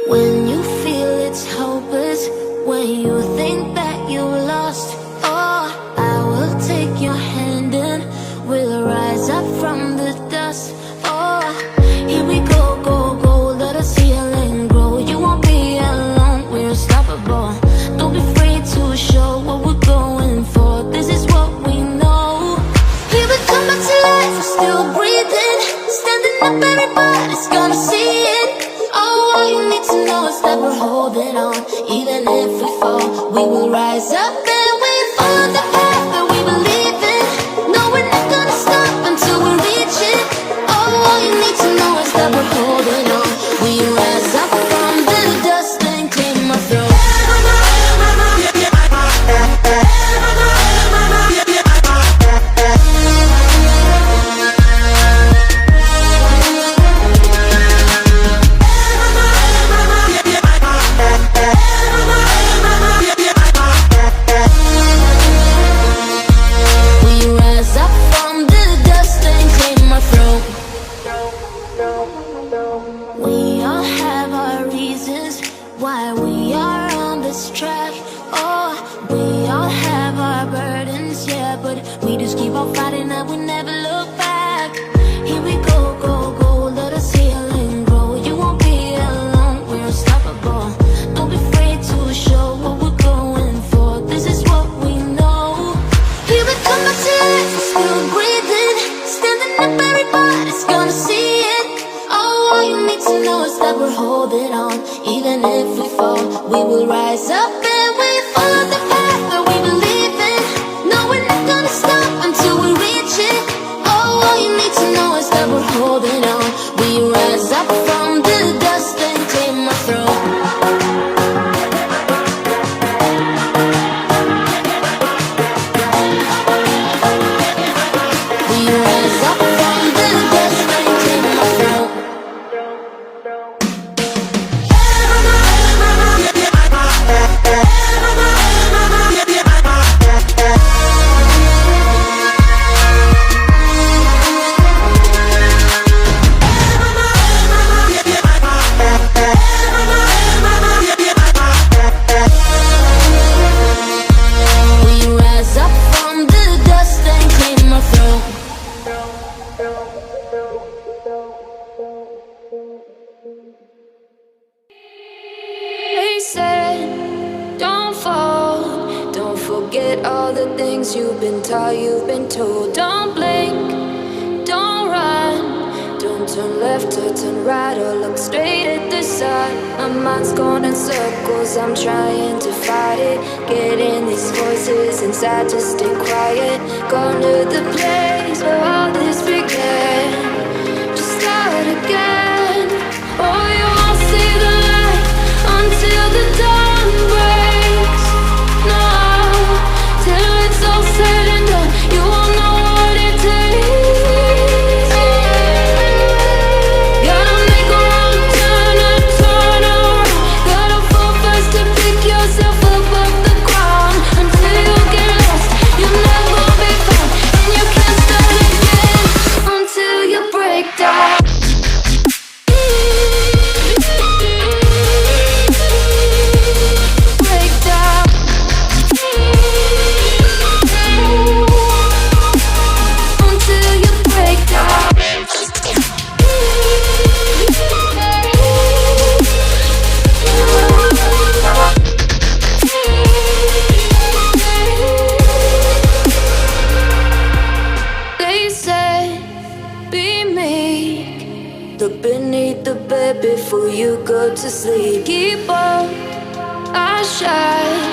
When you feel it's hopeless, when you think that you lost, oh, I will take your hand and we'll rise up from the dust. Oh, here we go, go, go, let us heal and grow. You won't be alone, we're unstoppable. Don't be afraid to show what we're going for. This is what we know. Here we come back to life, we're still breathing. Standing up, everybody's gonna see it. Oh, all you need to know is that we're holding on. Even if we fall, we will rise up and we follow the path that we believe in. No, we're not gonna stop until we reach it. Oh, all you need to know is that we're holding on. We rise up from the dust and claim our throne. We all have our reasons why we are on this track. Oh, we all have our burdens, yeah, but we just keep on fighting and we never look back. Here we go, go, go, let us heal and grow. You won't be alone, we're unstoppable. Don't be afraid to show what we're going for. This is what we know. Here we come back to life, we're still breathing. Standing up, everybody's gonna see it. All you need to know is that we're holding on. Even if we fall, we will rise up and we follow the path that we believe in. No, we're not gonna stop until we reach it. Oh, all you need to know is that we're holding on. We rise up from the dust and claim our throne. We rise up from the dust and claim our throne. They said, don't fall. Don't forget all the things you've been taught, you've been told. Don't blink, don't run. Don't turn left or turn right or look straight at the sun. My mind's going in circles, I'm trying to fight it. Getting these voices inside to stay quiet. Gone to the place where all this began. Just start again. Oh, you won't see the light until the dawn breaks. No, till it's all said and done, you won't know what it takes. Gotta make a wrong turn and turn around. Gotta fall fast to pick yourself up off the ground. Until you get lost, you'll never be found. And you can't start again until you break down. Look beneath the bed before you go to sleep. Keep on, I shine.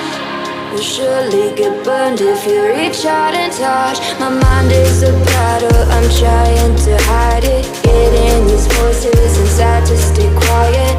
You'll surely get burned if you reach out and touch. My mind is a battle, I'm trying to hide it. Getting these voices inside to stay quiet.